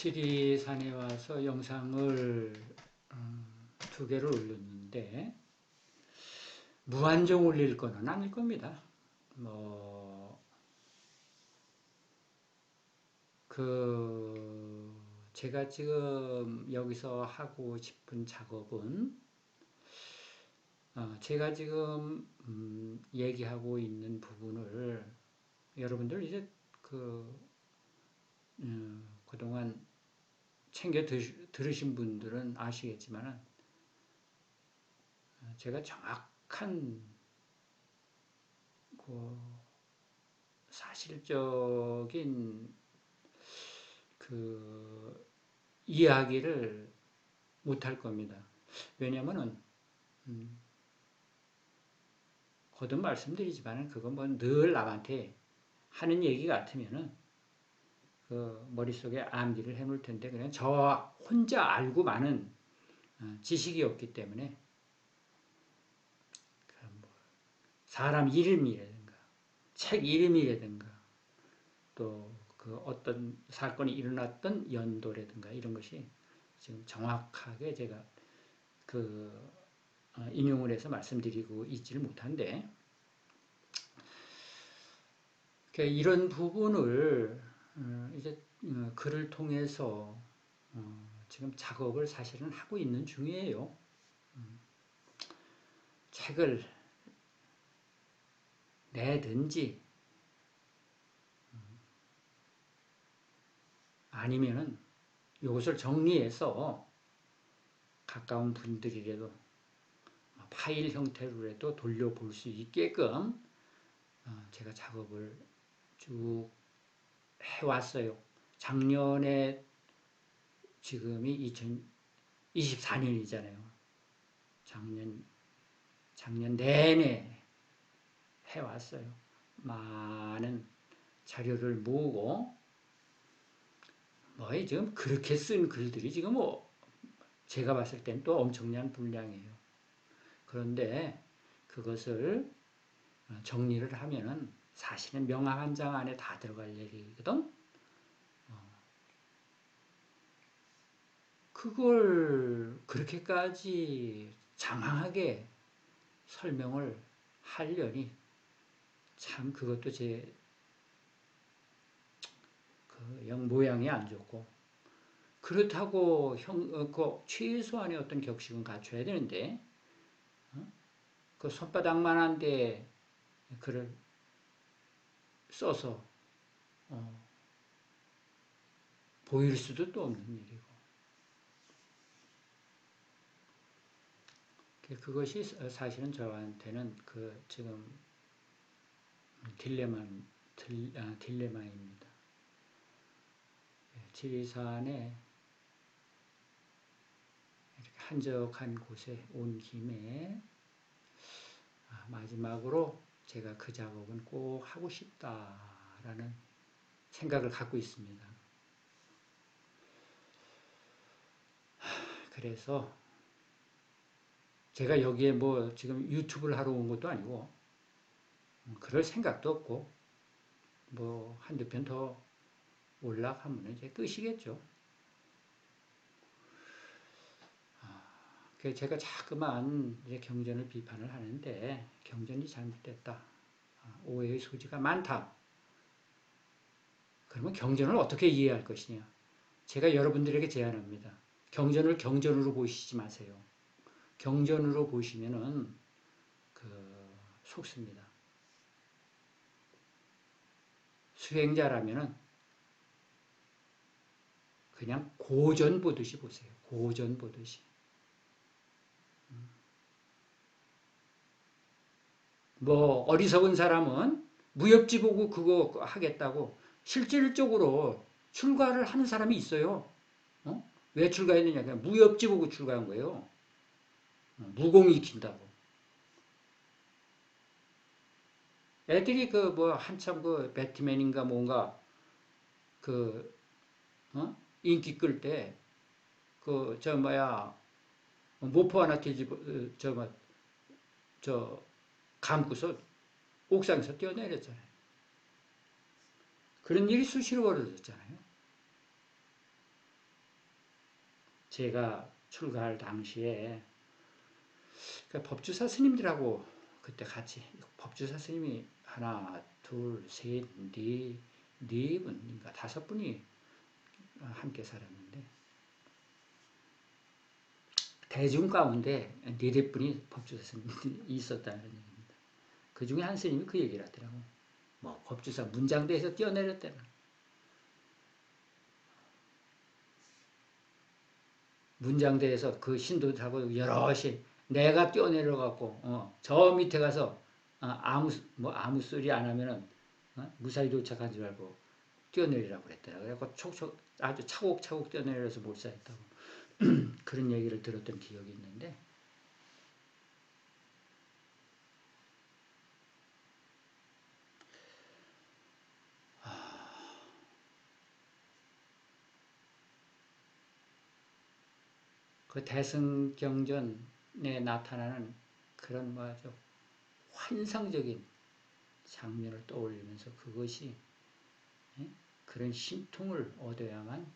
지리산에 와서 영상을 2개를 올렸는데 무한정 올릴 거는 아닐 겁니다. 제가 지금 여기서 하고 싶은 작업은 제가 지금 얘기하고 있는 부분을 여러분들 이제 그동안 챙겨 들으신 분들은 아시겠지만 제가 정확한 사실적인 이야기를 못할 겁니다. 왜냐면은 거듭 말씀드리지만 그건 뭐 늘 남한테 하는 얘기 같으면은 머릿속에 암기를 해놓을 텐데 그냥 저 혼자 알고 많은 지식이 없기 때문에 사람 이름이라든가 책 이름이라든가 또 어떤 사건이 일어났던 연도라든가 이런 것이 지금 정확하게 제가 인용을 해서 말씀드리고 있지를 못한데 이런 부분을 이제 글을 통해서 지금 작업을 사실은 하고 있는 중이에요. 책을 내든지 아니면은 이것을 정리해서 가까운 분들이라도 파일 형태로라도 돌려볼 수 있게끔 제가 작업을 쭉 해왔어요. 작년에 지금이 2024년이잖아요. 작년 내내 해왔어요. 많은 자료를 모으고 지금 그렇게 쓴 글들이 지금 제가 봤을 땐 또 엄청난 분량이에요. 그런데 그것을 정리를 하면은 사실은 명함 한 장 안에 다 들어갈 얘기거든. 그걸 그렇게까지 장황하게 설명을 하려니 참 그것도 제 영 모양이 안 좋고 그렇다고 최소한의 어떤 격식은 갖춰야 되는데 그 손바닥만한데 글을 써서 보일 수도 또 없는 일이고 그것이 사실은 저한테는 지금 딜레마입니다. 지리산에 이렇게 한적한 곳에 온 김에 마지막으로 제가 그 작업은 꼭 하고 싶다라는 생각을 갖고 있습니다. 그래서 제가 여기에 지금 유튜브를 하러 온 것도 아니고 그럴 생각도 없고 한두 편 더 올라가면 이제 끝이겠죠. 제가 자꾸만 이제 경전을 비판을 하는데 경전이 잘못됐다. 오해의 소지가 많다. 그러면 경전을 어떻게 이해할 것이냐. 제가 여러분들에게 제안합니다. 경전을 경전으로 보시지 마세요. 경전으로 보시면은 속습니다. 수행자라면은 그냥 고전 보듯이 보세요. 고전 보듯이. 어리석은 사람은 무협지 보고 그거 하겠다고 실질적으로 출가를 하는 사람이 있어요. 왜 출가했느냐? 그냥 무협지 보고 출가한 거예요. 무공 익힌다고. 애들이 한참 배트맨인가 뭔가 인기 끌 때 모포 하나 뒤집어 감고서 옥상에서 뛰어내렸잖아요. 그런 일이 수시로 벌어졌잖아요. 제가 출가할 당시에 그 법주사 스님들하고 그때 같이 법주사 스님이 하나, 둘, 셋, 네 분인가 5분이 함께 살았는데 대중 가운데 4분이 법주사 스님이 있었다는 얘기입니다. 그 중에 한 스님이 그 얘기를 하더라고. 뭐 법주사 문장대에서 뛰어내렸다는. 문장대에서 그 신도들하고 여럿이 내가 뛰어내려갖고 저 밑에 가서 아무 소리 안 하면은 무사히 도착한 줄 알고 뛰어내리라고 그랬더라. 그래갖고 아주 차곡차곡 뛰어내려서 몰사했다고 그런 얘기를 들었던 기억이 있는데 그 대승경전에 나타나는 그런 아주 환상적인 장면을 떠올리면서 그것이 그런 신통을 얻어야만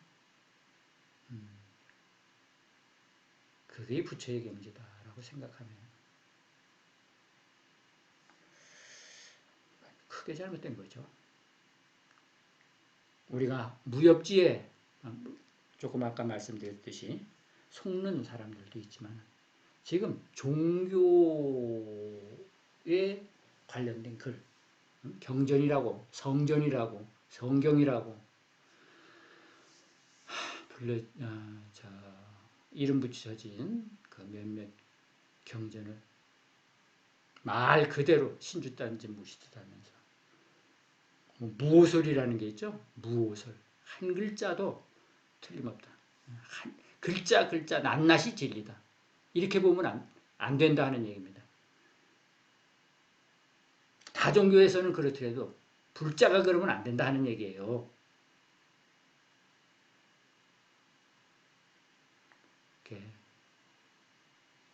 그게 부처의 경지다라고 생각하면 크게 잘못된 거죠. 우리가 무협지에 조금 아까 말씀드렸듯이 속는 사람들도 있지만 지금 종교에 관련된 글, 경전이라고 성전이라고 성경이라고 이름 붙여진 그 몇몇 경전을 말 그대로 신주단지 무시듯 하면서 무오설이라는 게 있죠. 무오설. 한 글자도 틀림없다. 한 글자 낱낱이 진리다. 이렇게 보면 안 된다 하는 얘기입니다. 다종교에서는 그렇더라도 불자가 그러면 안 된다 하는 얘기예요.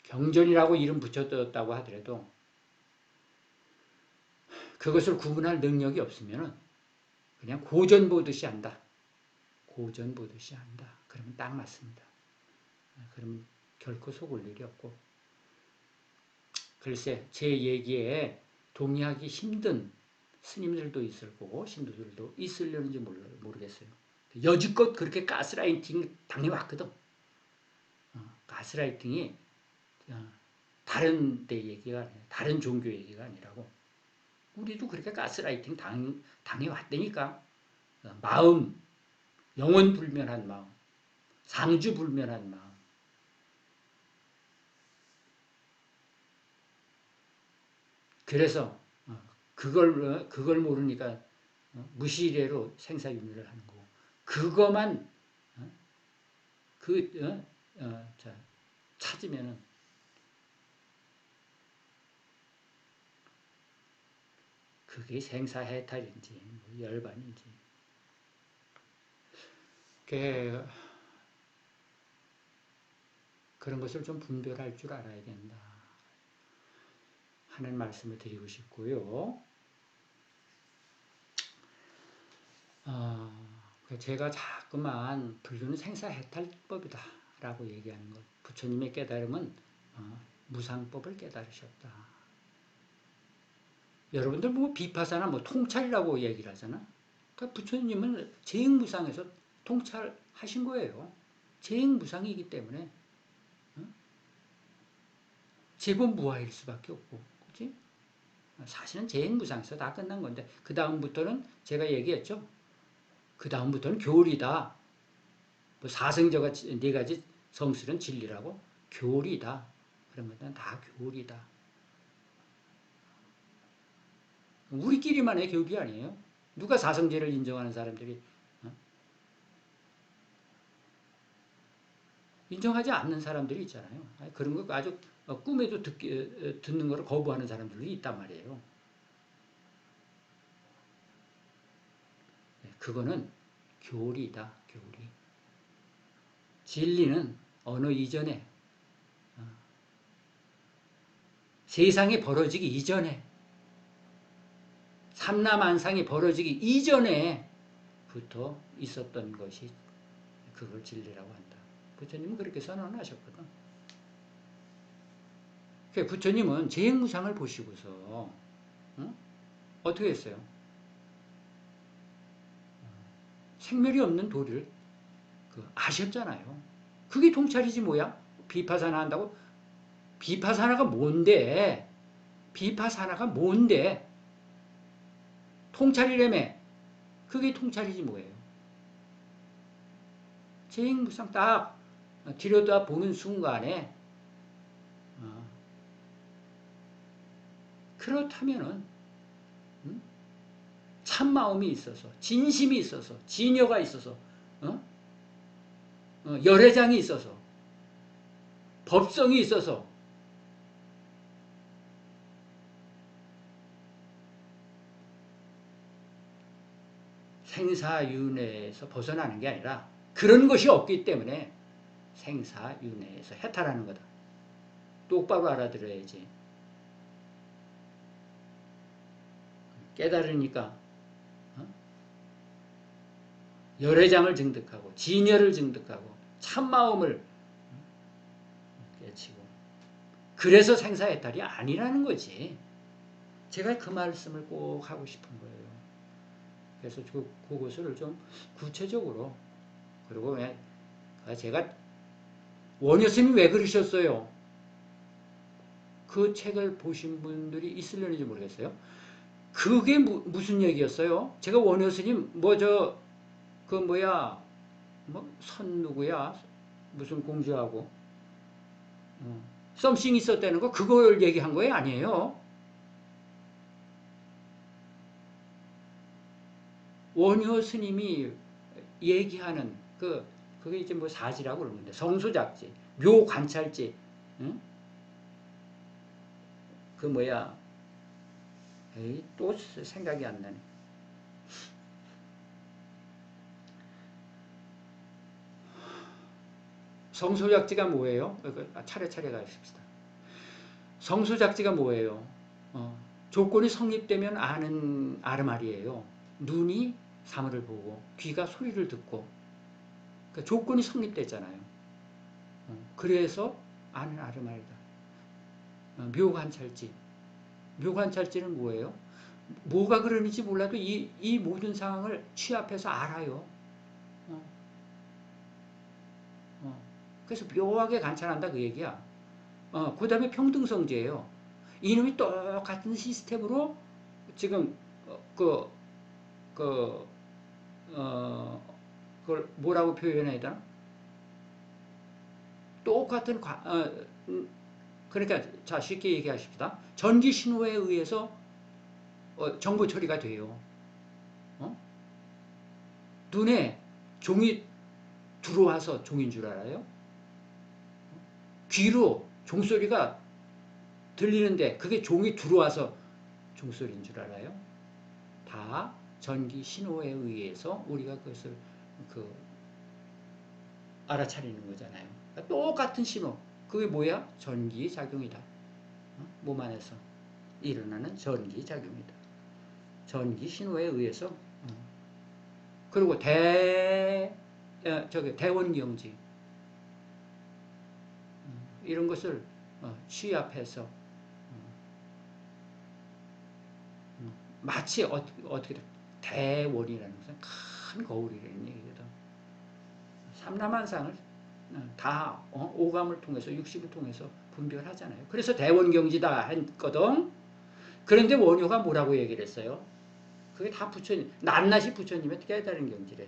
경전이라고 이름 붙였다고 하더라도 그것을 구분할 능력이 없으면 그냥 고전 보듯이 한다. 고전 보듯이 한다. 그러면 딱 맞습니다. 그러면 결코 속을 일이 없고 글쎄 제 얘기에 동의하기 힘든 스님들도 있을 거고 신도들도 있으려는지 모르겠어요. 여지껏 그렇게 가스라이팅 당해왔거든. 가스라이팅이 다른 데 얘기가 아니라 다른 종교 얘기가 아니라고 우리도 그렇게 가스라이팅 당해왔다니까. 마음, 영혼불면한 마음, 상주불면한 마음. 그래서 그걸 모르니까 무시례로 생사윤회를 하는 거고 그것만 찾으면은 그게 생사해탈인지 열반인지 그런 것을 좀 분별할 줄 알아야 된다 하는 말씀을 드리고 싶고요. 제가 자꾸만 불교는 생사해탈법이다 라고 얘기하는 것. 부처님의 깨달음은 무상법을 깨달으셨다. 여러분들 뭐 비파사나 뭐 통찰이라고 얘기를 하잖아. 그러니까 부처님은 재행무상에서 통찰하신 거예요. 재행무상이기 때문에 제법무화일 수밖에 없고, 그렇지? 사실은 재행무상에서 다 끝난 건데 그 다음부터는 제가 얘기했죠. 그 다음부터는 교리다. 뭐 사성저가 4가지 성실은 진리라고 교리다. 그런 것들은 다 교리다. 우리끼리만의 교리 아니에요. 누가 사성제를 인정하는 사람들이 인정하지 않는 사람들이 있잖아요. 그런 거 아주 꿈에도 듣는 걸 거부하는 사람들이 있단 말이에요. 그거는 교리다. 교리. 진리는 어느 이전에 세상이 벌어지기 이전에 삼라만상이 벌어지기 이전에부터 있었던 것이 그걸 진리라고 한다. 부처님은 그렇게 선언하셨거든. 그러니까 부처님은 재행무상을 보시고서 어떻게 했어요? 생멸이 없는 도리를 아셨잖아요. 그게 통찰이지 뭐야? 비파사나 한다고? 비파사나가 뭔데? 비파사나가 뭔데? 통찰이라며. 그게 통찰이지 뭐예요? 재행무상 딱 들여다보는 순간에 그렇다면은 참마음이 있어서, 진심이 있어서, 진여가 있어서, 열애장이 있어서, 법성이 있어서 생사윤회에서 벗어나는 게 아니라 그런 것이 없기 때문에 생사윤회에서 해탈하는 거다. 똑바로 알아들어야지. 깨달으니까 열애장을 증득하고 진여를 증득하고 참마음을 깨치고 그래서 생사해탈이 아니라는 거지. 제가 그 말씀을 꼭 하고 싶은 거예요. 그래서 그것을 좀 구체적으로 그리고 제가 원효 스님이 왜 그러셨어요? 그 책을 보신 분들이 있으려는지 모르겠어요. 그게 무슨 얘기였어요? 제가 원효 스님 선 누구야? 무슨 공주하고 썸씽 있었다는 거 그걸 얘기한 거예요? 아니에요. 원효 스님이 얘기하는 그게 이제 뭐 사지라고 그러는데 성소작지, 묘관찰지, 응? 또 생각이 안 나네. 성소작지가 뭐예요? 차례차례 가십시다. 성소작지가 뭐예요? 조건이 성립되면 아는 말이에요. 눈이 사물을 보고 귀가 소리를 듣고 그러니까 조건이 성립됐잖아요. 그래서 아는 말이다. 묘관찰지. 묘관찰지는 뭐예요? 뭐가 그러는지 몰라도 이 모든 상황을 취합해서 알아요. 그래서 묘하게 관찰한다 그 얘기야. 그 다음에 평등성제예요. 이놈이 똑같은 시스템으로 지금 그걸 뭐라고 표현해야 되나? 똑같은 그러니까 자 쉽게 얘기하십시다. 전기 신호에 의해서 정보 처리가 돼요. 눈에 종이 들어와서 종인 줄 알아요? 귀로 종소리가 들리는데 그게 종이 들어와서 종소리인 줄 알아요? 다 전기 신호에 의해서 우리가 그것을 알아차리는 거잖아요. 그러니까 똑같은 신호. 그게 뭐야? 전기작용이다. 몸 안에서 일어나는 전기작용이다. 전기 신호에 의해서. 그리고 대원경지. 이런 것을 취합해서 마치 어떻게 대원이라는 것은 큰 거울이라는 얘기거든. 삼라만상을 다 오감을 통해서 육식을 통해서 분별하잖아요. 그래서 대원경지다 했거든. 그런데 원효가 뭐라고 얘기를 했어요? 그게 다 부처님, 낱낱이 부처님의 깨달은 경지래.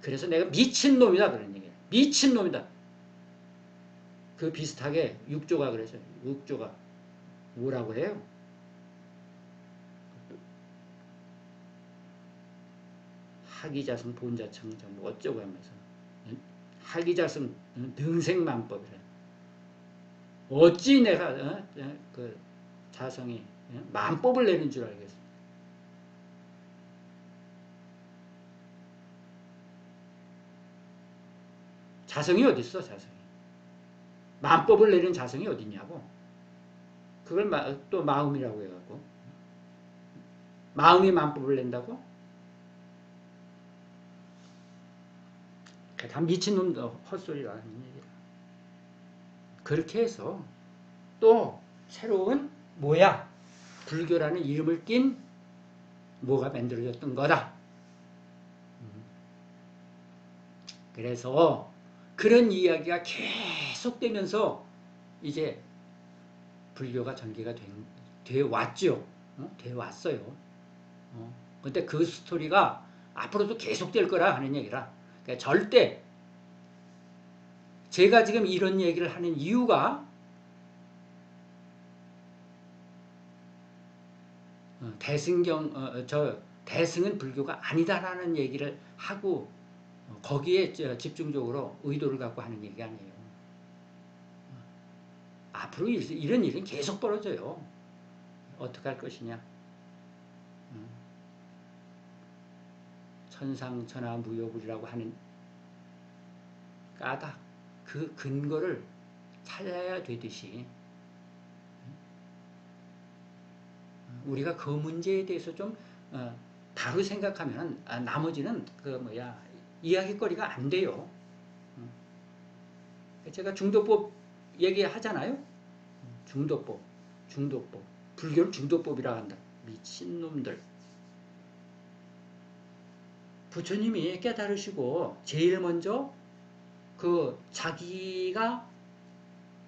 그래서 내가 미친놈이다 그런 얘기야. 미친놈이다. 그 비슷하게 육조가 그래서 육조가 뭐라고 해요? 하기자승 본자청정 뭐 어쩌고 하면서 하기자승 능생만법이래. 어찌 내가 그 자성이 만법을 내는 줄 알겠어. 자성이 어딨어 자성이. 만법을 내는 자성이 어딨냐고. 그걸 또 마음이라고 해갖고 마음이 만법을 낸다고? 다 미친놈도 헛소리가 아닌 얘기야. 그렇게 해서 또 새로운 뭐야? 불교라는 이름을 띤 뭐가 만들어졌던 거다. 그래서 그런 이야기가 계속되면서 이제 불교가 전개가 되어 왔죠. 되어 왔어요. 근데 그 스토리가 앞으로도 계속될 거라 하는 얘기라. 그러니까 절대 제가 지금 이런 얘기를 하는 이유가 대승은 불교가 아니다라는 얘기를 하고 거기에 집중적으로 의도를 갖고 하는 얘기가 아니에요. 앞으로 이런 일은 계속 벌어져요. 어떻게 할 것이냐. 천상천하무효불이라고 하는 까닭, 그 근거를 찾아야 되듯이 우리가 그 문제에 대해서 좀 바로 생각하면 나머지는 이야기거리가 안 돼요. 제가 중도법 얘기하잖아요. 중도법. 불교를 중도법이라고 한다. 미친놈들. 부처님이 깨달으시고 제일 먼저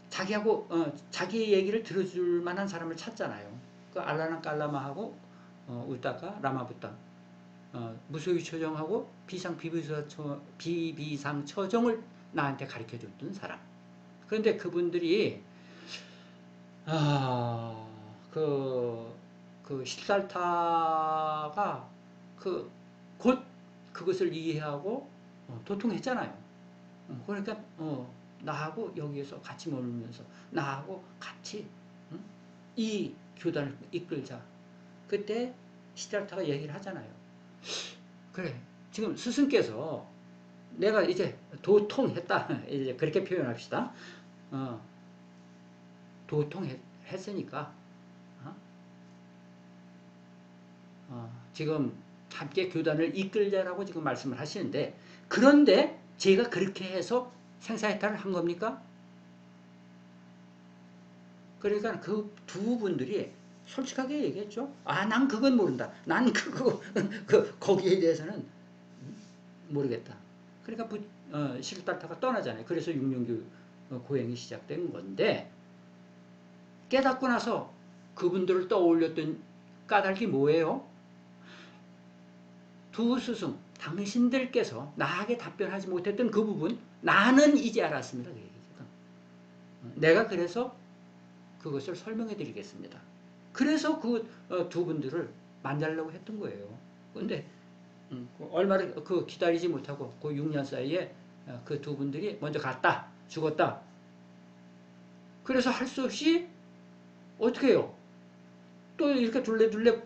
자기하고 자기 얘기를 들어줄 만한 사람을 찾잖아요. 그 알라나 깔라마하고 우따가 라마부타 무소유처정하고 비비상처정을 나한테 가르쳐줬던 사람. 그런데 그분들이 시달타가 곧 그것을 이해하고 도통했잖아요. 그러니까 나하고 여기에서 같이 머물면서 나하고 같이 이 교단을 이끌자. 그때 시달타가 얘기를 하잖아요. 그래, 지금 스승께서 내가 이제 도통했다. 이제 그렇게 표현합시다. 도통했으니까 지금 함께 교단을 이끌자라고 지금 말씀을 하시는데, 그런데 제가 그렇게 해서 생사해탈을 한 겁니까? 그러니까 그 두 분들이 솔직하게 얘기했죠. 난 그건 모른다. 난 거기에 대해서는 모르겠다. 그러니까 시달타가 떠나잖아요. 그래서 육륜교 고행이 시작된 건데, 깨닫고 나서 그분들을 떠올렸던 까닭이 뭐예요? 두 스승, 당신들께서 나에게 답변하지 못했던 그 부분, 나는 이제 알았습니다. 그 얘기죠. 내가 그래서 그것을 설명해 드리겠습니다. 그래서 그 두 분들을 만나려고 했던 거예요. 그런데 얼마를 기다리지 못하고 그 6년 사이에 그 두 분들이 먼저 갔다. 죽었다. 그래서 할 수 없이 어떻게 해요? 또 이렇게 둘레둘레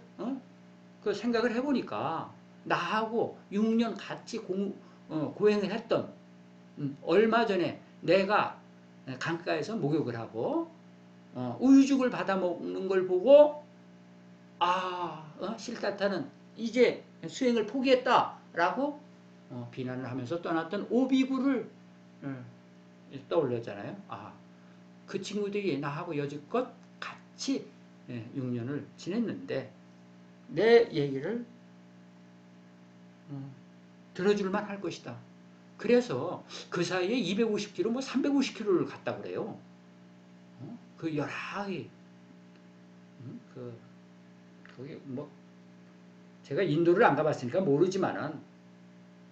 그 생각을 해보니까 나하고 6년 같이 고행을 했던 얼마 전에 내가 강가에서 목욕을 하고 우유죽을 받아먹는 걸 보고 시달타는 이제 수행을 포기했다라고 비난을 하면서 떠났던 오비구를 떠올렸잖아요. 그 친구들이 나하고 여지껏 같이 6년을 지냈는데 내 얘기를 들어줄만 할 것이다. 그래서 그 사이에 250km, 350km를 갔다 그래요. 그 여라히 거기 제가 인도를 안 가봤으니까 모르지만은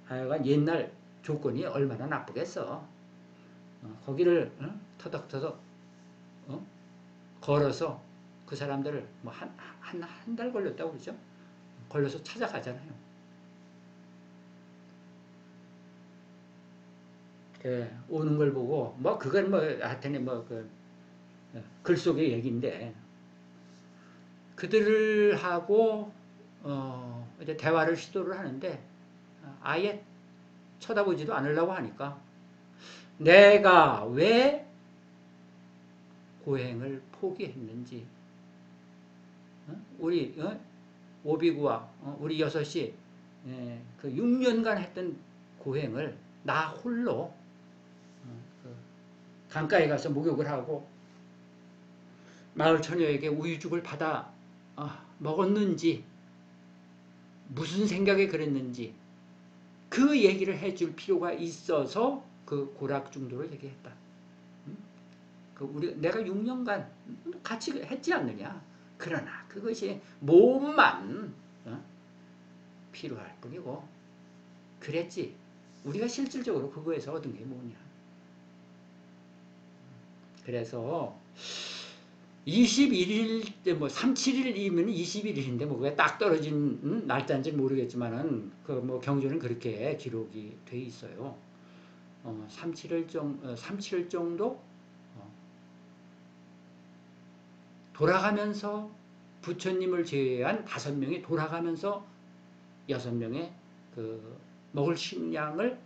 하여간 옛날 조건이 얼마나 나쁘겠어. 거기를 터덕터덕 걸어서 그 사람들을 한 달 걸렸다고 그러죠. 걸려서 찾아가잖아요. 오는 걸 보고 그건 하여튼 글 속의 얘기인데, 그들하고 이제 대화를 시도를 하는데 아예 쳐다보지도 않으려고 하니까 내가 왜 고행을 포기했는지, 우리 오비구와 우리 여섯이 그 6년간 했던 고행을 나 홀로 강가에 가서 목욕을 하고 마을 처녀에게 우유죽을 받아 먹었는지 무슨 생각에 그랬는지 그 얘기를 해줄 필요가 있어서 그 고락 중도를 얘기했다. 내가 6년간 같이 했지 않느냐. 그러나 그것이 몸만 필요할 뿐이고 그랬지. 우리가 실질적으로 그거에서 얻은 게 뭐냐. 그래서 21일 때 3, 7일이면 21일인데 왜 딱 떨어진 날짜인지 모르겠지만은 그 경전은 그렇게 기록이 돼 있어요. 3, 7일 정도 돌아가면서 부처님을 제외한 5명이 돌아가면서 6명의 먹을 식량을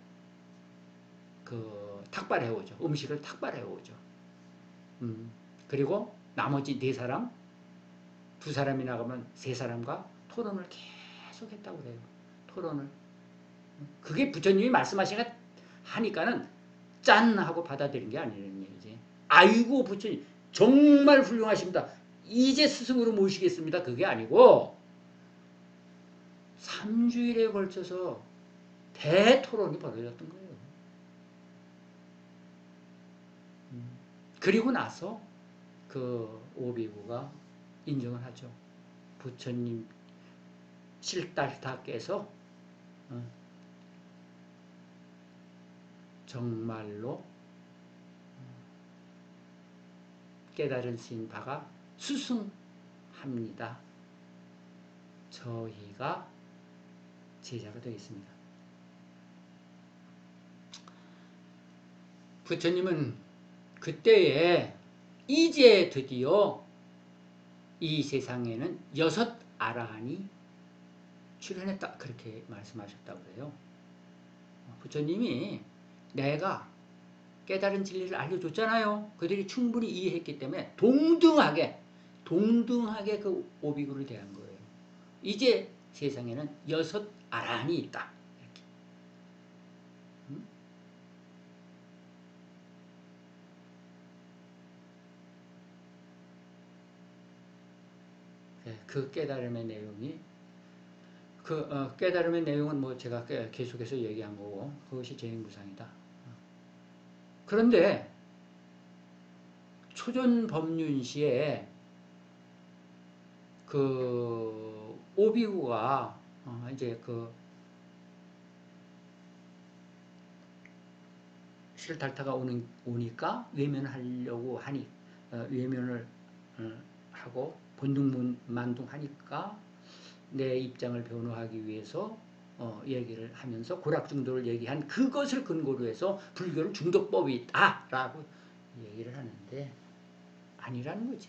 탁발해 오죠. 음식을 탁발해 오죠. 그리고 나머지 4사람, 2사람이 나가면 3사람과 토론을 계속 했다고 그래요. 토론을. 그게 부처님이 말씀하시니까 하니까는 짠 하고 받아들인 게 아니라는 얘기지. 아이고 부처님 정말 훌륭하십니다. 이제 스승으로 모시겠습니다. 그게 아니고 3주일에 걸쳐서 대토론이 벌어졌던 거예요. 그리고 나서 그 오비구가 인정을 하죠. 부처님 실달타께서 정말로 깨달으신 바가 수승합니다. 저희가 제자가 되겠습니다. 부처님은 그때에 이제 드디어 이 세상에는 6 아라한이 출현했다. 그렇게 말씀하셨다고 그래요. 부처님이 내가 깨달은 진리를 알려줬잖아요. 그들이 충분히 이해했기 때문에 동등하게 그 오비구를 대한 거예요. 이제 세상에는 6 아라한이 있다. 이렇게. 그 깨달음의 내용이 깨달음의 내용은 제가 계속해서 얘기한 거고 그것이 제행무상이다. 그런데 초전 법륜시에 그 오비구가 이제 실달타가 오니까 외면하려고 하니 외면을 하고 본둥만둥하니까 내 입장을 변호하기 위해서 얘기를 하면서 고락중도를 얘기한 그것을 근거로 해서 불교는 중도법이 있다라고 얘기를 하는데 아니라는 거지.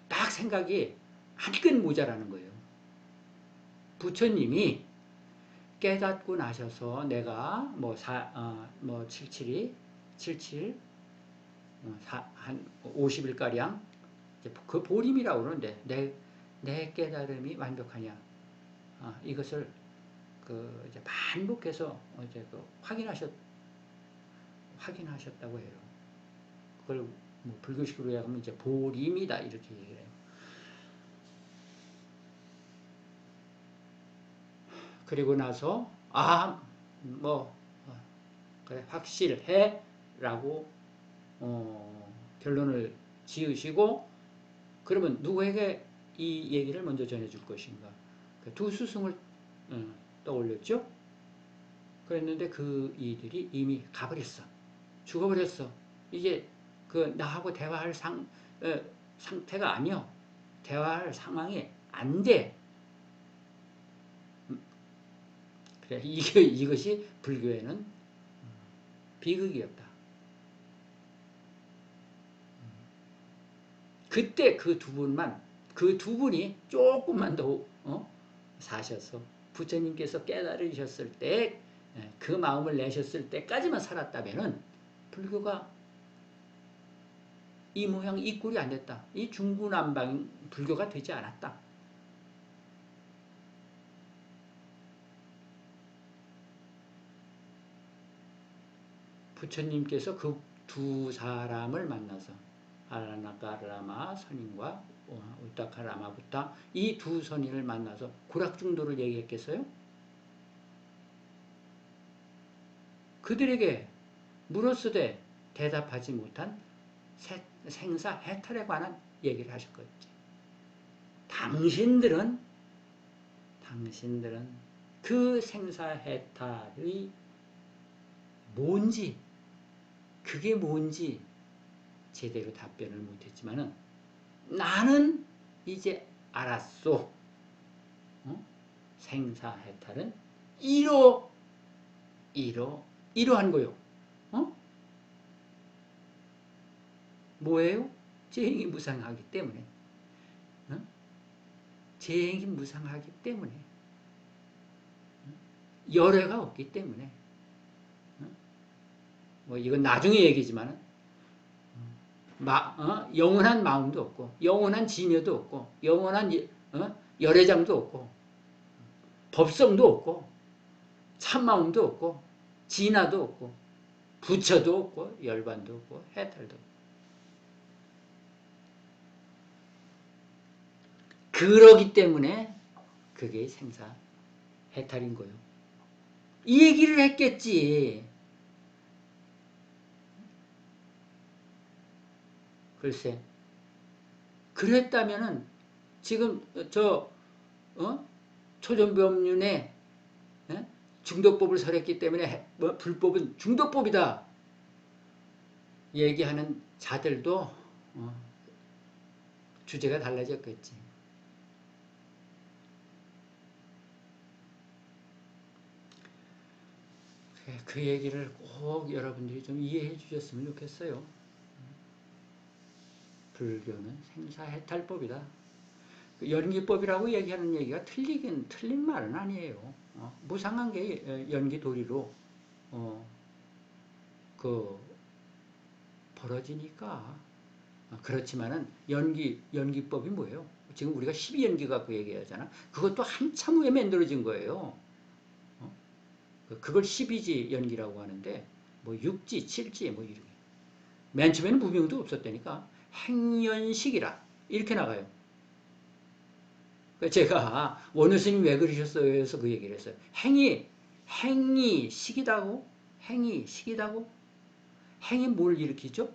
딱 생각이 한끈 모자라는 거예요. 부처님이 깨닫고 나셔서 내가 77이 한 50일가량 그 보림이라고 그러는데 내 깨달음이 완벽하냐 이것을 이제 반복해서 이제 확인하셨다고 해요. 그걸 불교식으로 얘기하면 이제 보림이다 이렇게 얘기를 해요. 그리고 나서 그래 확실해라고 결론을 지으시고 그러면 누구에게 이 얘기를 먼저 전해줄 것인가? 2 스승을 떠올렸죠. 그랬는데 그 이들이 이미 가버렸어. 죽어버렸어. 이제 나하고 대화할 상태가 아니요. 대화할 상황이 안 돼. 그래, 이것이 불교에는 비극이었다. 그때 그 두 분이 조금만 더 사셔서 부처님께서 깨달으셨을 때 그 마음을 내셨을 때까지만 살았다면은 불교가 이 모양 이 꼴이 안 됐다. 이 중구난방 불교가 되지 않았다. 부처님께서 그 두 사람을 만나서 알라나까라마 선인과 우타카라마 부타 이 두 선인을 만나서 고락중도를 얘기했겠어요? 그들에게 물었으되 대답하지 못한 생사 해탈에 관한 얘기를 하셨겠지. 당신들은 그 생사 해탈의 뭔지, 그게 뭔지 제대로 답변을 못했지만은 나는 이제 알았소. 생사 해탈은 이러한 거요. 뭐예요? 재행이 무상하기 때문에. 재행이 무상하기 때문에. 열애가 없기 때문에. 뭐 이건 나중에 얘기지만 영원한 마음도 없고 영원한 진여도 없고 영원한 열애장도 없고 법성도 없고 참마음도 없고 진화도 없고 부처도 없고 열반도 없고 해탈도 없고 그러기 때문에 그게 생사 해탈인 거예요. 이 얘기를 했겠지. 글쎄, 그랬다면은 지금 초전법륜에 중독법을 설했기 때문에 불법은 중독법이다 얘기하는 자들도 주제가 달라졌겠지. 그 얘기를 꼭 여러분들이 좀 이해해 주셨으면 좋겠어요. 불교는 생사해탈법이다. 연기법이라고 얘기하는 얘기가 틀린 말은 아니에요. 무상한 게 연기도리로 벌어지니까. 그렇지만은 연기법이 뭐예요? 지금 우리가 12연기 갖고 얘기하잖아. 그것도 한참 후에 만들어진 거예요. 그걸 12지 연기라고 하는데 뭐 6지, 7지 뭐 이렇게. 맨 처음에는 무명도 없었다니까. 행연식이라 이렇게 나가요. 제가 원효 스님이 왜 그러셨어요? 해서 그 얘기를 했어요. 행이 식이다고? 행이 식이다고? 행이 뭘 일으키죠?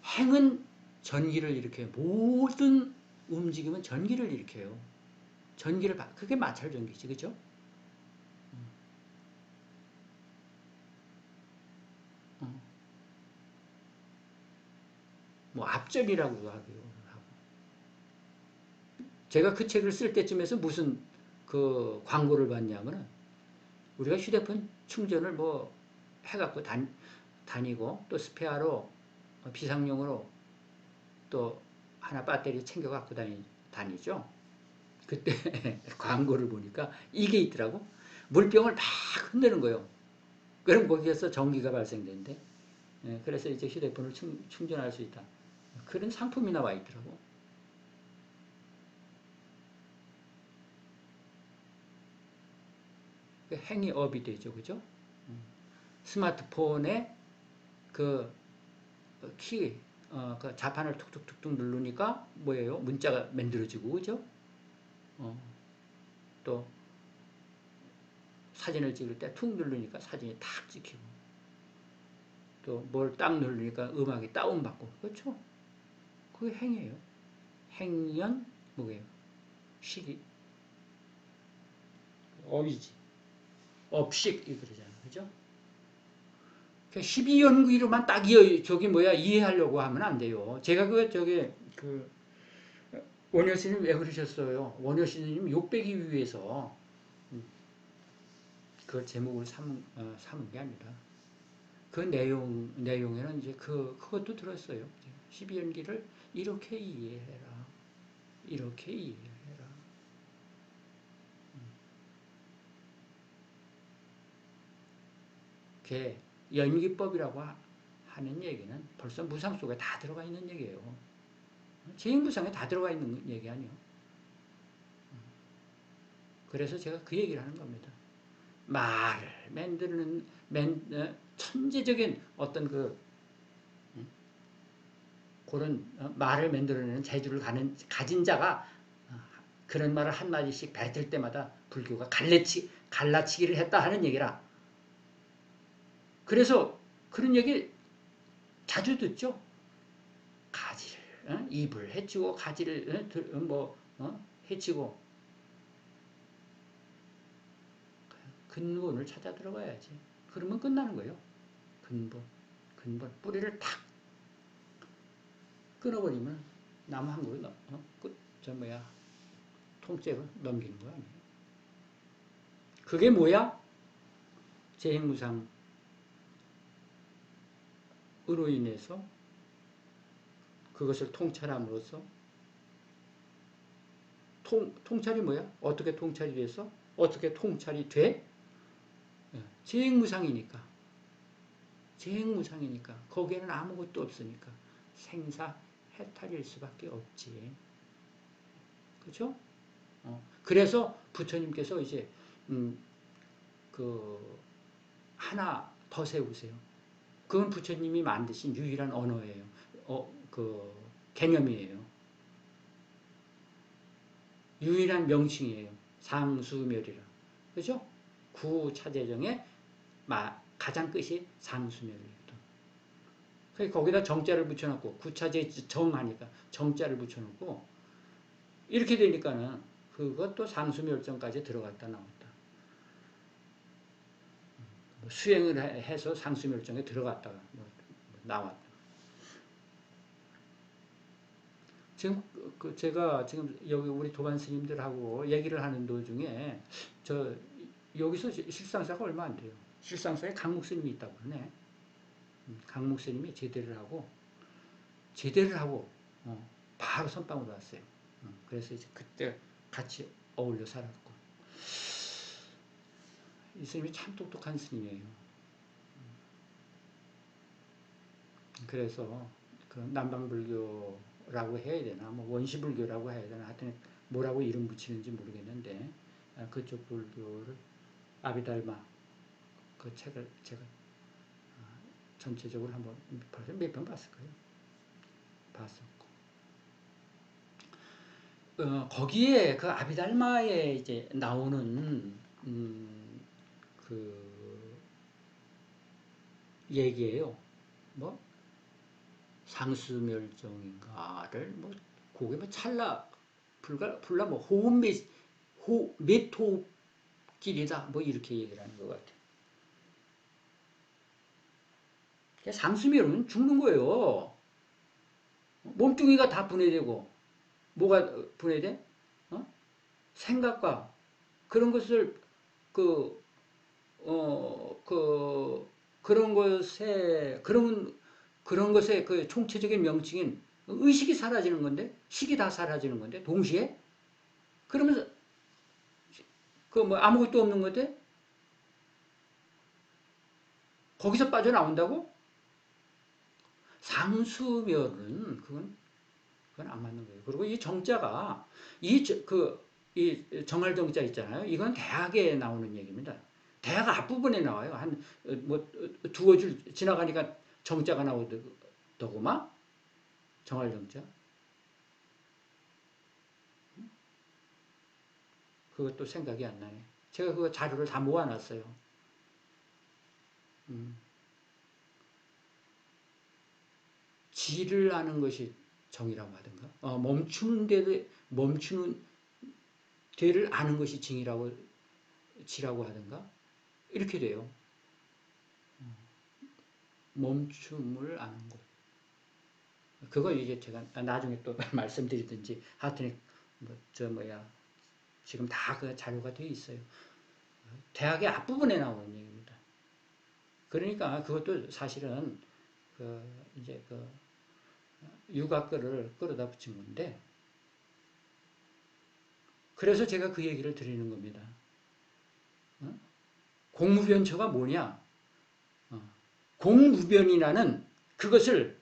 행은 전기를 일으켜요. 모든 움직임은 전기를 일으켜요. 그게 마찰 전기지, 그죠? 뭐 앞전이라고도 하고요. 제가 그 책을 쓸 때쯤에서 무슨 그 광고를 봤냐면은 우리가 휴대폰 충전을 뭐 해갖고 다니고 또 스페어로 비상용으로 또 하나 배터리 챙겨 갖고 다니죠. 그때 광고를 보니까 이게 있더라고. 물병을 막 흔드는 거예요. 그럼 거기에서 전기가 발생되는데 그래서 이제 휴대폰을 충전할 수 있다. 그런 상품이 나와 있더라고. 행이 업이 되죠. 그죠? 스마트폰에 그 그 자판을 툭툭툭툭 누르니까 뭐예요? 문자가 만들어지고, 그죠? 또 사진을 찍을 때 툭 누르니까 사진이 탁 찍히고, 또 뭘 딱 누르니까 음악이 다운받고, 그렇죠? 그게 행이에요. 행연, 뭐예요? 식이. 업이지. 업식, 그러잖아. 그죠? 12연구이로만 딱 이해하려고 하면 안 돼요. 제가 원효 스님 왜 그러셨어요? 원효 스님 욕 빼기 위해서 그 제목을 삼은 게 아니라 그 내용에는 이제 그것도 들었어요. 12연기를 이렇게 이해해라. 이렇게 이해해라. 그게 연기법이라고 하는 얘기는 벌써 무상 속에 다 들어가 있는 얘기예요. 재행무상에 다 들어가 있는 얘기 아니에요. 그래서 제가 그 얘기를 하는 겁니다. 말을 천재적인 어떤 그런 말을 만들어내는 재주를 가진 자가 그런 말을 한마디씩 뱉을 때마다 불교가 갈라치기를 했다 하는 얘기라. 그래서 그런 얘기 자주 듣죠. 가지를 잎을 해치고 가지를 해치고 근본을 찾아 들어가야지. 그러면 끝나는 거예요. 근본 뿌리를 탁 끊어버리면 나무 한 그루 통째로 넘기는 거 아니에요. 그게 뭐야? 재행무상으로 인해서 그것을 통찰함으로써 통찰이 뭐야? 어떻게 통찰이 돼서? 어떻게 통찰이 돼? 재행무상이니까. 거기에는 아무것도 없으니까 생사 해탈일 수밖에 없지. 그렇죠? 그래서 부처님께서 이제 하나 더 세우세요. 그건 부처님이 만드신 유일한 언어예요. 개념이에요. 유일한 명칭이에요. 상수멸이라. 그죠? 구차재정의 가장 끝이 상수멸이거든. 거기다 정자를 붙여놓고, 구차재 정하니까 정자를 붙여놓고, 이렇게 되니까는 그것도 상수멸정까지 들어갔다 나왔다. 수행을 해서 상수멸정에 들어갔다가 나왔다. 지금 제가 지금 여기 우리 도반 스님들하고 얘기를 하는 도중에 여기서 실상사가 얼마 안 돼요. 실상사에 강목 스님이 있다고 그러네. 강목 스님이 제대를 하고 바로 선방으로 왔어요. 그래서 이제 그때 같이 어울려 살았고. 이 스님이 참 똑똑한 스님이에요. 그래서 그 남방불교라고 해야 되나, 뭐 원시불교라고 해야 되나, 하여튼 뭐라고 이름 붙이는지 모르겠는데, 그쪽 불교를 아비달마 그 책을 제가 전체적으로 한번 벌써 몇 번 봤을 거예요. 봤었고. 거기에 그 아비달마에 이제 나오는 그 얘기예요. 뭐 상수멸정인가를 그게 찰나 불라 호흡 몇 호흡길이다 이렇게 얘기를 하는 것 같아요. 상수멸은 죽는 거예요. 몸뚱이가 다 분해되고 뭐가 분해돼? 생각과 그런 것을 그런 것의 그 총체적인 명칭인 의식이 사라지는 건데, 식이 다 사라지는 건데, 동시에? 그러면서, 아무것도 없는 건데, 거기서 빠져나온다고? 상수멸은, 그건 안 맞는 거예요. 그리고 이 정자가, 이 정할정자 있잖아요. 이건 대학에 나오는 얘기입니다. 대학 앞부분에 나와요. 두어 줄 지나가니까 정자가 나오더구만. 정할정자. 그것도 생각이 안 나네. 제가 그 자료를 다 모아놨어요. 지를 아는 것이 정이라고 하든가, 멈추는 데를 아는 것이 지라고 하든가, 이렇게 돼요. 멈춤을 아는 것. 그거 이제 제가 나중에 또 말씀드리든지, 하여튼, 지금 다 그 자료가 되어 있어요. 대학의 앞부분에 나오는 얘기입니다. 그러니까 그것도 사실은 유가글을 끌어다 붙인 건데, 그래서 제가 그 얘기를 드리는 겁니다. 공무변처가 뭐냐? 공무변이라는 그것을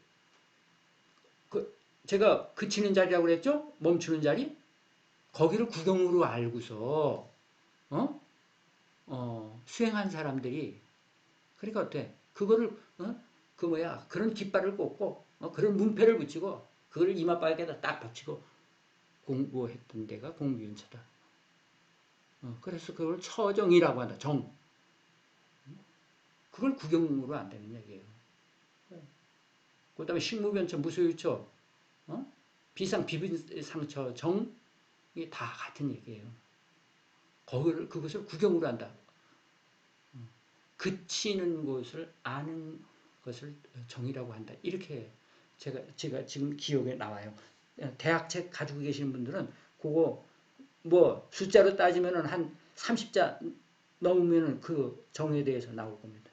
제가 그치는 자리라고 그랬죠? 멈추는 자리? 거기를 구경으로 알고서 수행한 사람들이, 그러니까 어때? 그거를 그런 깃발을 꽂고 그런 문패를 붙이고 그걸 이마바닥에다 딱 붙이고 공부했던 데가 공부연수다. 그래서 그걸 처정이라고 한다. 정. 그걸 구경으로 안다는 얘기예요. 그 다음에 식무변처, 무소유처, 비상, 비상처, 정, 이게 다 같은 얘기예요. 그것을 구경으로 한다. 그치는 것을 아는 것을 정이라고 한다. 이렇게 제가 지금 기억에 나와요. 대학책 가지고 계시는 분들은 그거 뭐 숫자로 따지면은 한 30자 넘으면은 그 정에 대해서 나올 겁니다.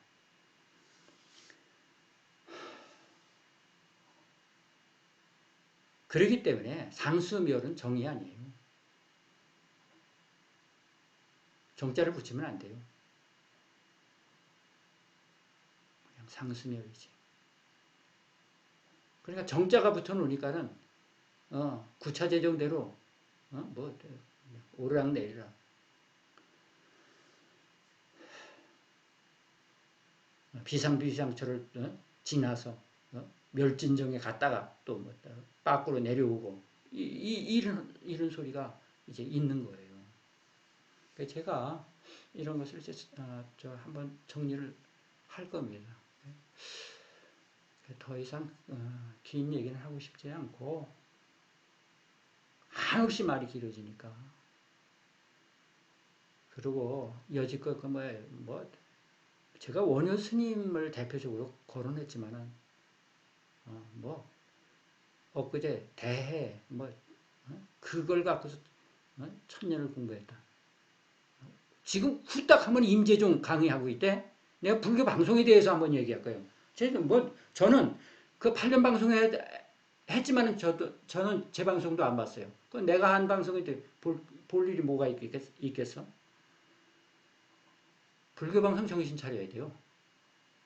그렇기 때문에 상수멸은 정이 아니에요. 정자를 붙이면 안 돼요. 그냥 상수멸이지. 그러니까 정자가 붙어 놓으니까는 구차재정대로 뭐 오르락내리락. 비상비상처를 지나서 멸진정에 갔다가 또 뭐 밖으로 내려오고 이런 소리가 이제 있는 거예요. 그래서 제가 이런 것을 이제 한번 정리를 할 겁니다. 더 이상 긴 얘기는 하고 싶지 않고 한없이 말이 길어지니까 그리고 여지껏 제가 원효 스님을 대표적으로 거론했지만은 엊그제 대해 그걸 갖고서 천년을 공부했다. 지금 후딱 한번 임재종 강의하고 있대. 내가 불교 방송에 대해서 한번 얘기할 거예요. 저는 그 8년 방송에 했지만은 저는 제 방송도 안 봤어요. 그 내가 한 방송인데 볼 일이 뭐가 있겠어? 불교 방송 정신 차려야 돼요.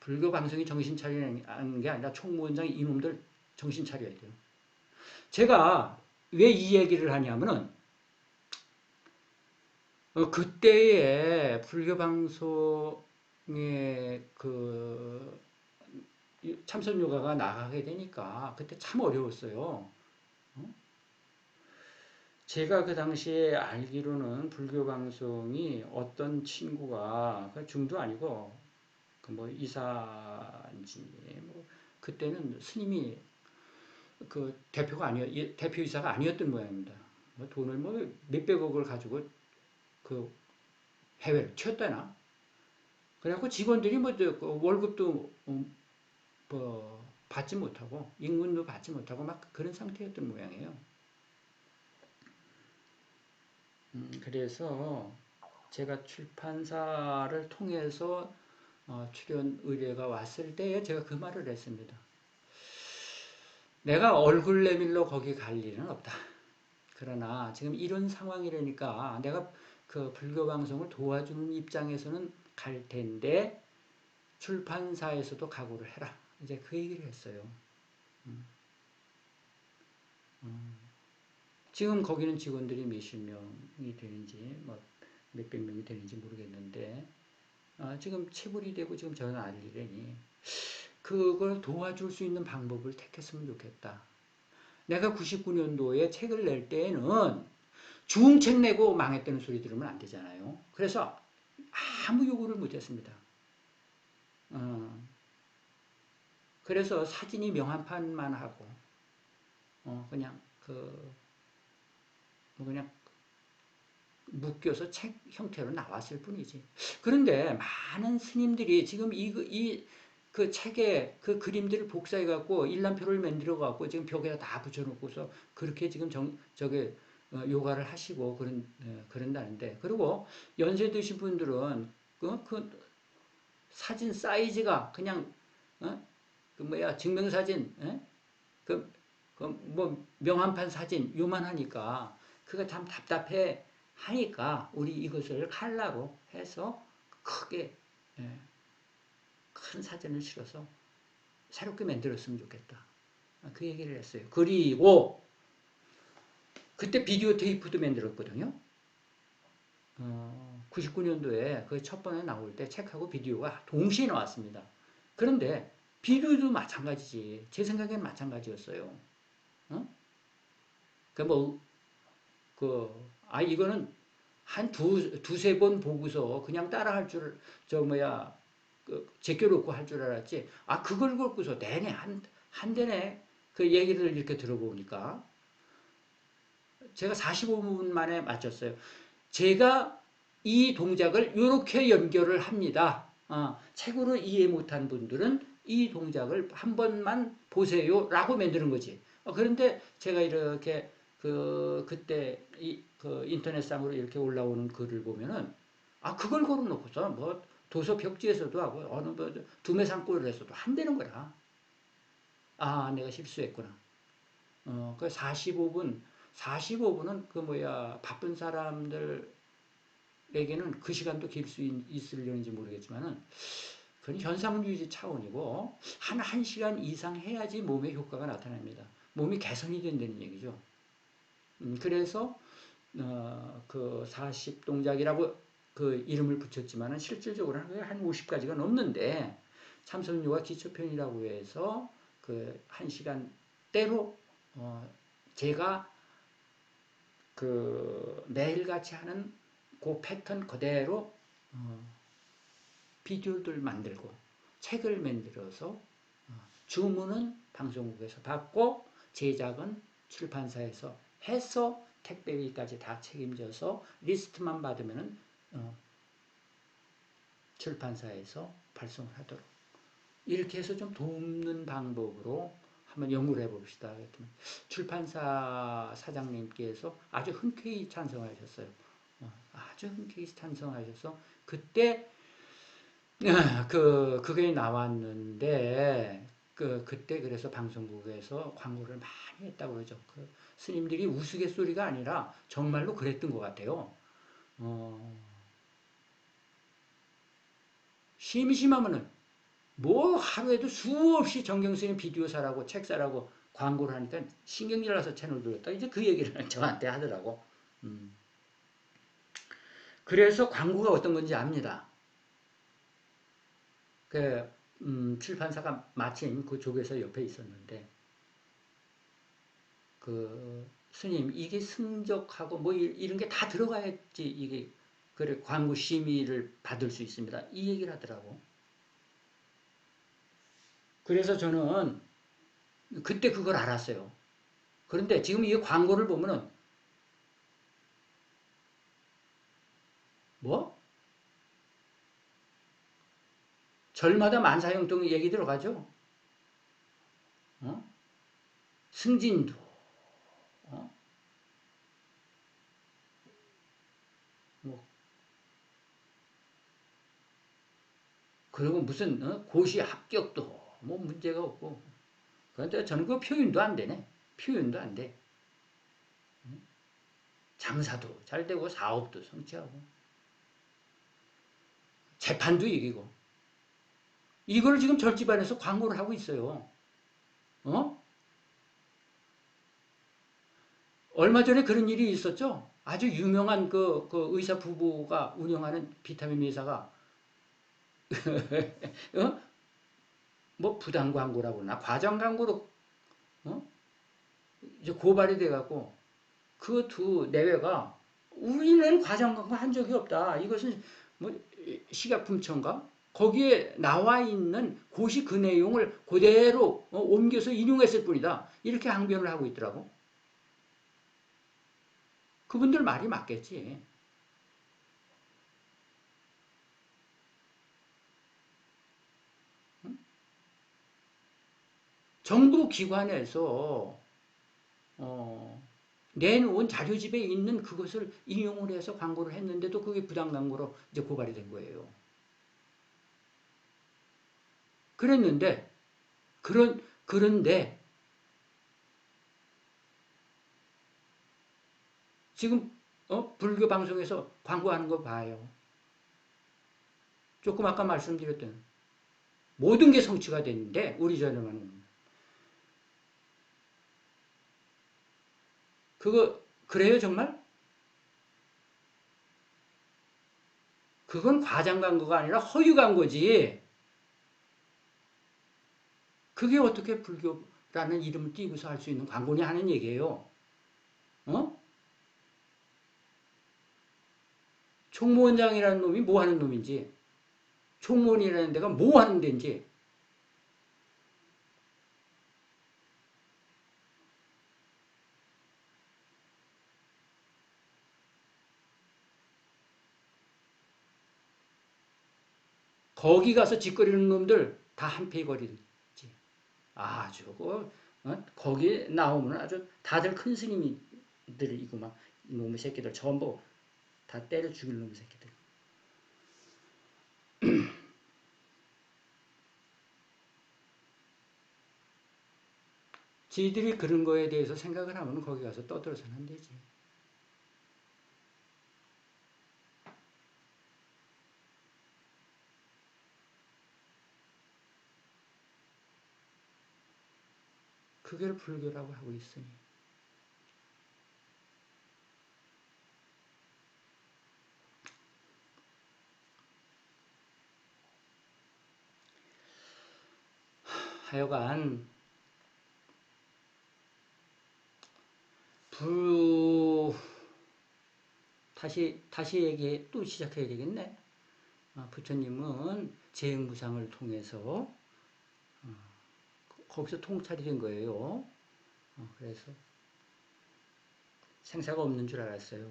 불교 방송이 정신 차리는 게 아니라 총무원장 이놈들 정신 차려야 돼요. 제가 왜 이 얘기를 하냐면은 그때의 불교 방송에 참선 요가가 나가게 되니까 그때 참 어려웠어요. 제가 그 당시에 알기로는 불교 방송이 어떤 친구가 중도 아니고 이사인지 그때는 스님이 대표이사가 아니었던 모양입니다. 돈을 몇백억을 가지고 해외를 튀었다나. 그래갖고 직원들이 월급도 받지 못하고 임금도 받지 못하고 막 그런 상태였던 모양이에요. 그래서 제가 출판사를 통해서 출연 의뢰가 왔을 때에 제가 그 말을 했습니다. 내가 얼굴 내밀러 거기 갈 일은 없다. 그러나 지금 이런 상황이라니까 내가 그 불교 방송을 도와주는 입장에서는 갈 텐데 출판사에서도 각오를 해라. 이제 그 얘기를 했어요. 지금 거기는 직원들이 몇십 명이 되는지 몇백 명이 되는지 모르겠는데 지금 체불이 되고 지금 저는 알리려니 그걸 도와줄 수 있는 방법을 택했으면 좋겠다. 내가 99년도에 책을 낼 때에는 중책 내고 망했다는 소리 들으면 안 되잖아요. 그래서 아무 요구를 못했습니다. 그래서 사진이 명한판만 하고 그냥 그냥 묶여서 책 형태로 나왔을 뿐이지. 그런데 많은 스님들이 지금 그 책에 그 그림들을 복사해갖고 일람표를 만들어갖고 지금 벽에다 다 붙여놓고서 그렇게 지금 요가를 하시고 그런다는데. 그리고 연세 드신 분들은 그 사진 사이즈가 그냥 증명사진 명함판 사진 요만하니까 그거 참 답답해 하니까 우리 이것을 칼라로 해서 크게 큰 사진을 실어서 새롭게 만들었으면 좋겠다. 그 얘기를 했어요. 그리고 그때 비디오 테이프도 만들었거든요. 99년도에 그 첫 번에 나올 때 책하고 비디오가 동시에 나왔습니다. 그런데 비디오도 마찬가지지. 제 생각엔 마찬가지였어요. 어? 그 뭐, 이거는 한 두세 번 보고서 그냥 따라할 줄, 제껴놓고 할 줄 알았지. 그걸 갖고서 내내 한 대네. 그 얘기를 이렇게 들어보니까 제가 45분 만에 맞췄어요. 제가 이 동작을 이렇게 연결을 합니다. 책으로 이해 못한 분들은 이 동작을 한 번만 보세요 라고 만드는 거지. 그런데 제가 이렇게 그때 그 인터넷상으로 이렇게 올라오는 글을 보면은 그걸 걸어놓고서 뭐 도서 벽지에서도 하고 어느 뭐 두메상골을 했어도 한다는 거라. 내가 실수했구나. 그 45분은 바쁜 사람들에게는 그 시간도 길 수 있으려는지 모르겠지만은 그건 현상 유지 차원이고 한 1시간 이상 해야지 몸에 효과가 나타납니다. 몸이 개선이 된다는 얘기죠. 그래서 그 40동작이라고 그 이름을 붙였지만은 실질적으로는 한 50가지가 넘는데 참선요가 기초편이라고 해서 그 1시간대로 제가 그 매일같이 하는 그 패턴 그대로 비디오들 만들고 책을 만들어서 주문은 방송국에서 받고 제작은 출판사에서 해서 택배비까지 다 책임져서 리스트만 받으면은 출판사에서 발송을 하도록 이렇게 해서 좀 돕는 방법으로 한번 연구를 해봅시다. 출판사 사장님께서 아주 흔쾌히 찬성하셨어요. 아주 흔쾌히 찬성하셔서 그때 그게 나왔는데 그때 그래서 방송국에서 광고를 많이 했다고 그러죠. 스님들이 우스갯소리가 아니라 정말로 그랬던 것 같아요. 심심하면은 뭐 하루에도 수없이 정경스님 비디오 사라고 책 사라고 광고를 하니까 신경질 나서 채널 돌렸다. 이제 그 얘기를 저한테 하더라고. 그래서 광고가 어떤 건지 압니다. 출판사가 마침 그쪽에서 옆에 있었는데 스님 이게 승적하고 뭐 이런 게 다 들어가야지 이게 그래 광고 심의를 받을 수 있습니다. 이 얘기를 하더라고. 그래서 저는 그때 그걸 알았어요. 그런데 지금 이 광고를 보면은 뭐 절마다 만사형통 얘기 들어가죠. 승진도 뭐 그리고 무슨 고시 합격도 뭐 문제가 없고 그런데 저는 그 표현도 안 되네. 표현도 안 돼. 장사도 잘 되고 사업도 성취하고 재판도 이기고 이걸 지금 절집안에서 광고를 하고 있어요. 얼마 전에 그런 일이 있었죠. 아주 유명한 그 의사 부부가 운영하는 비타민 회사가 뭐 부당 광고라고 나 과장 광고로 이제 고발이 돼갖고 그 두 내외가 우리는 과장 광고 한 적이 없다. 이것은 뭐 식약품청가 거기에 나와 있는 고시 그 내용을 그대로 옮겨서 인용했을 뿐이다. 이렇게 항변을 하고 있더라고. 그분들 말이 맞겠지. 정부 기관에서 내놓은 자료집에 있는 그것을 인용을 해서 광고를 했는데도 그게 부당 광고로 이제 고발이 된 거예요. 그랬는데 그런데 지금 불교 방송에서 광고하는 거 봐요. 조금 아까 말씀드렸던 모든 게 성취가 됐는데 우리 전에는 그거 그래요 정말? 그건 과장 광고가 아니라 허위 광고지. 그게 어떻게 불교라는 이름을 띄고서 할 수 있는 광군이 하는 얘기예요. 어? 총무원장이라는 놈이 뭐 하는 놈인지, 총무원이라는 데가 뭐 하는 데인지, 거기 가서 짓거리는 놈들 다 한패거리지. 아주 거기 나오면 아주 다들 큰 스님들이고 막 이놈의 새끼들 전부 다 때려 죽일 놈의 새끼들. 지들이 그런 거에 대해서 생각을 하면 거기 가서 떠들어서는 안 되지. 그게 불교라고 하고 있으니. 하여간 다시 얘기 또 시작해야 되겠네. 부처님은 재행무상을 통해서 거기서 통찰이 된 거예요. 그래서 생사가 없는 줄 알았어요.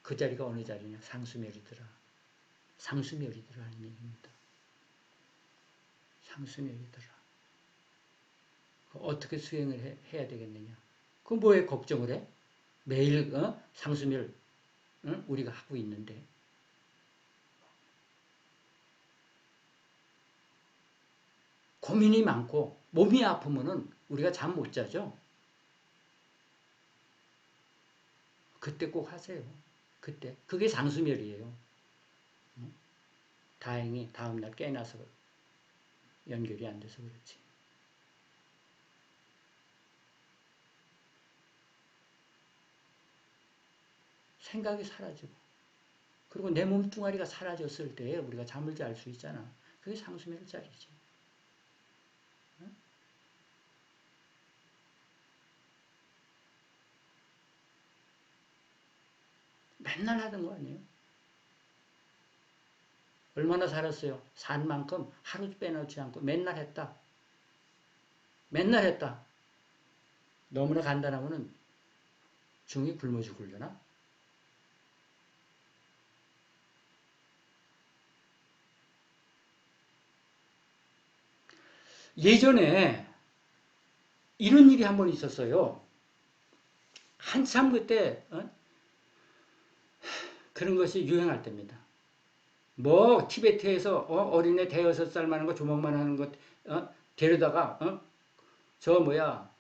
그 자리가 어느 자리냐? 상수멸이더라. 상수멸이더라 하는 얘기입니다. 상수멸이더라. 어떻게 수행을 해야 되겠느냐? 그 뭐에 걱정을 해? 매일 상수멸 우리가 하고 있는데. 고민이 많고 몸이 아프면은 우리가 잠 못 자죠. 그때 꼭 하세요. 그때. 그게 상수멸이에요. 다행히 다음날 깨나서 연결이 안 돼서 그렇지. 생각이 사라지고 그리고 내 몸뚱아리가 사라졌을 때 우리가 잠을 잘 수 있잖아. 그게 상수멸자리지. 맨날 하던 거 아니에요? 얼마나 살았어요? 산 만큼 하루 빼놓지 않고 맨날 했다. 맨날 했다. 너무나 간단하면은 중이 굶어 죽으려나? 예전에 이런 일이 한 번 있었어요. 한참 그때 그런 것이 유행할 때입니다. 뭐 티베트에서 어린애 대여섯 살 많은 거 조목만 하는 것 데려다가 저 뭐야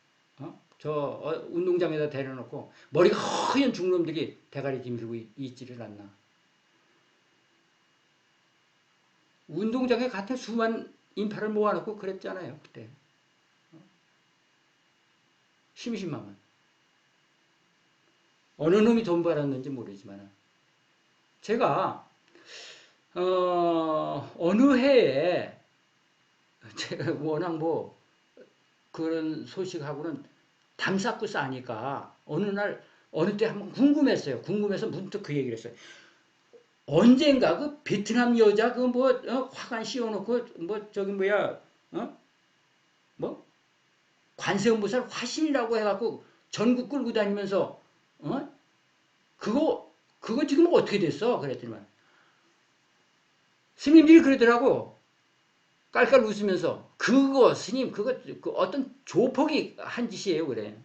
운동장에다 데려놓고 머리가 허연 중놈들이 대가리 뒤밀고 있지를 않나. 운동장에 같은 수만 인파를 모아놓고 그랬잖아요. 그때. 심심하면. 어느 놈이 돈 벌었는지 모르지만 제가 어느 해에 제가 워낙 뭐 그런 소식하고는 담쌓고 싸니까 어느 날 어느 때 한번 궁금했어요. 궁금해서 문득 그 얘기를 했어요. 언젠가 그 베트남 여자 그 뭐 화관 씌워놓고 뭐 저기 뭐야 뭐 관세음보살 화신이라고 해갖고 전국 끌고 다니면서 그거 지금 어떻게 됐어? 그랬더니만 스님들이 그러더라고. 깔깔 웃으면서 그거 스님 그거 그 어떤 조폭이 한 짓이에요 그래.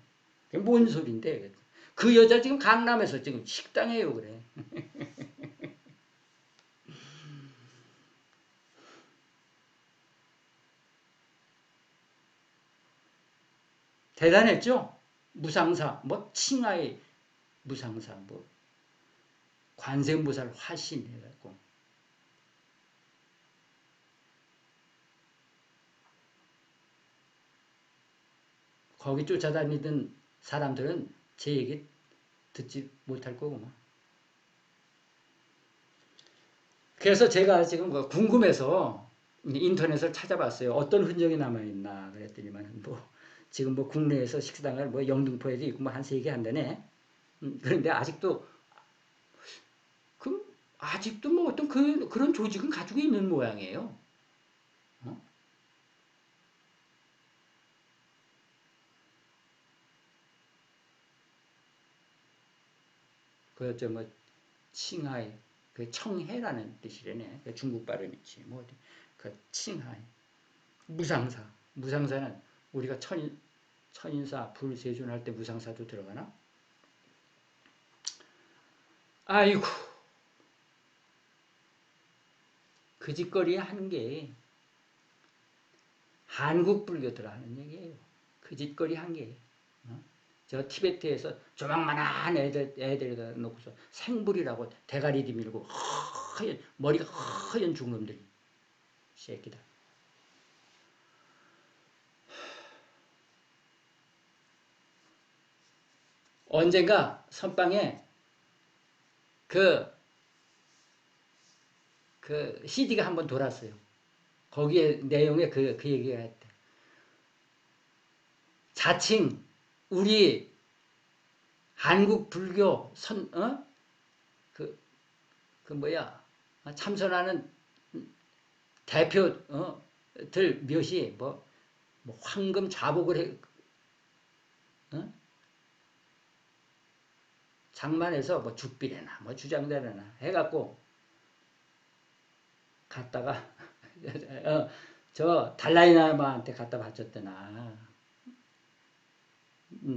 그게 뭔 소린데? 그 여자 지금 강남에서 지금 식당해요 그래. 대단했죠? 무상사 뭐 칭하의 무상사 뭐 관세음보살 화신 해갖고 거기 쫓아다니던 사람들은 제 얘기 듣지 못할 거구만. 그래서 제가 지금 궁금해서 인터넷을 찾아봤어요. 어떤 흔적이 남아있나 그랬더니만 뭐 지금 뭐 국내에서 식당을 뭐 영등포에도 있고 뭐 한 세 개 한다네. 그런데 아직도 그 아직도 뭐 어떤 그런 조직은 가지고 있는 모양이에요. 어? 그저 뭐 칭하이 그 청해라는 뜻이래네. 그 중국 발음이지. 뭐 어디 그 칭하이 무상사는 우리가 천인사 불세존 할 때 무상사도 들어가나? 아이고 그 짓거리 하는 게 한국 불교들 하는 얘기예요. 그 짓거리 한 게. 어? 저 티베트에서 조망만한 애들에다 놓고서 생불이라고 대가리 뒤밀고 허연 머리가 허연 중놈들이 새끼다. 언젠가 선방에 그, 그 CD가 한번 돌았어요. 거기에 내용에 그 얘기가 했대. 자칭 우리 한국 불교 그 뭐야 참선하는 대표들 몇이 뭐 황금 자복을 어? 장만해서 뭐 죽비래나 뭐 주장대래나 해갖고 갔다가 저 달라이라마한테 갖다 바쳤더나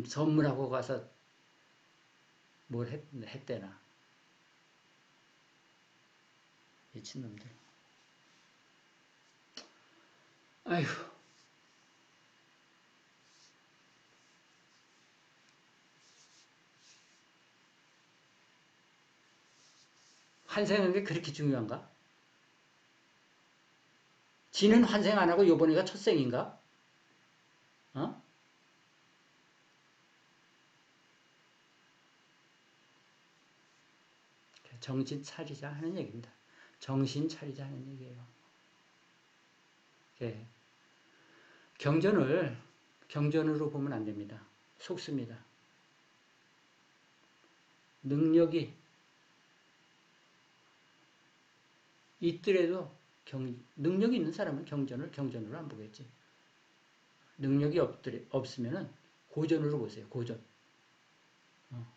선물하고 가서 뭘 했대나 미친놈들. 아휴 환생하는 게 그렇게 중요한가? 지는 환생 안 하고 요번에가 첫 생인가? 어? 정신 차리자 하는 얘기입니다. 정신 차리자 하는 얘기예요. 예. 경전으로 보면 안 됩니다. 속습니다. 능력이 있더라도 능력이 있는 사람은 경전으로 안 보겠지. 능력이 없으면은 고전으로 보세요. 고전.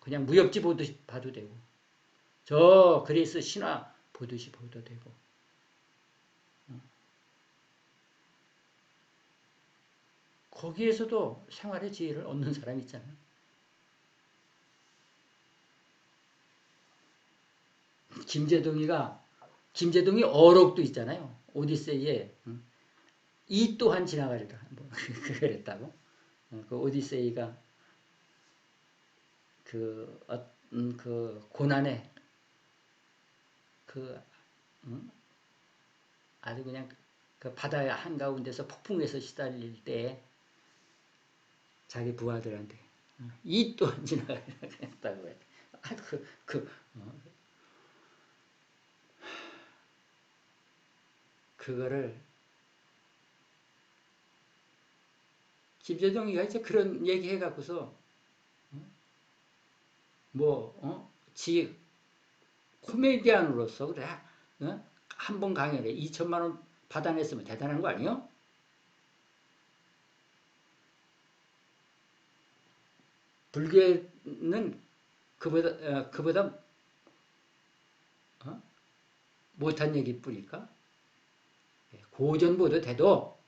그냥 무협지 보듯이 봐도 되고, 저 그리스 신화 보듯이 봐도 되고. 거기에서도 생활의 지혜를 얻는 사람이 있잖아요. 김재동이 어록도 있잖아요. 오디세이에 이 또한 지나가리라 뭐 그랬다고. 그 오디세이가 그 고난의 그 아주 그냥 그 바다의 한가운데서 폭풍에서 시달릴 때 자기 부하들한테 이 또한 지나가리라 그랬다고 해. 아, 그거를 김재동이가 이제 그런 얘기 해갖고서 지 코미디언으로서 그래 한 번 강연에 2천만 원 받아냈으면 대단한 거 아니요? 불교는 그보다 못한 얘기뿐일까? 고전보도 돼도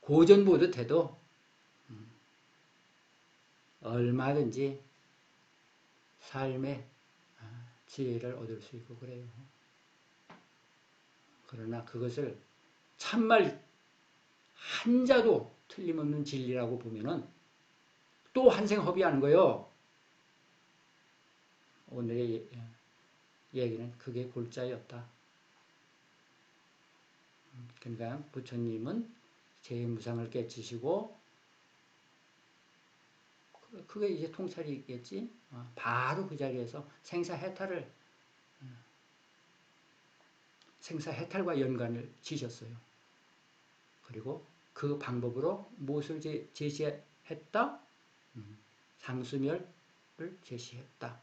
고전보도 돼도 얼마든지 삶의 지혜를 얻을 수 있고 그래요. 그러나 그것을 참말 한자도 틀림없는 진리라고 보면은 또 한생 허비하는 거예요. 오늘의 얘기는 그게 골자였다. 그러니까 부처님은 제 무상을 깨치시고 그게 이제 통찰이겠지. 바로 그 자리에서 생사해탈을 생사 해탈과 연관을 지셨어요. 그리고 그 방법으로 무엇을 제시했다? 상수멸을 제시했다.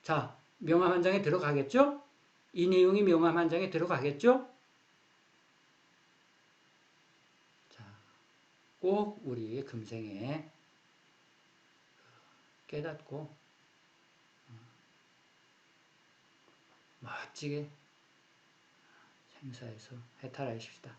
자, 명암 한 장에 들어가겠죠? 이 내용이 명암 한 장에 들어가겠죠? 자, 꼭 우리 금생에 깨닫고 멋지게 생사에서 해탈하십시다.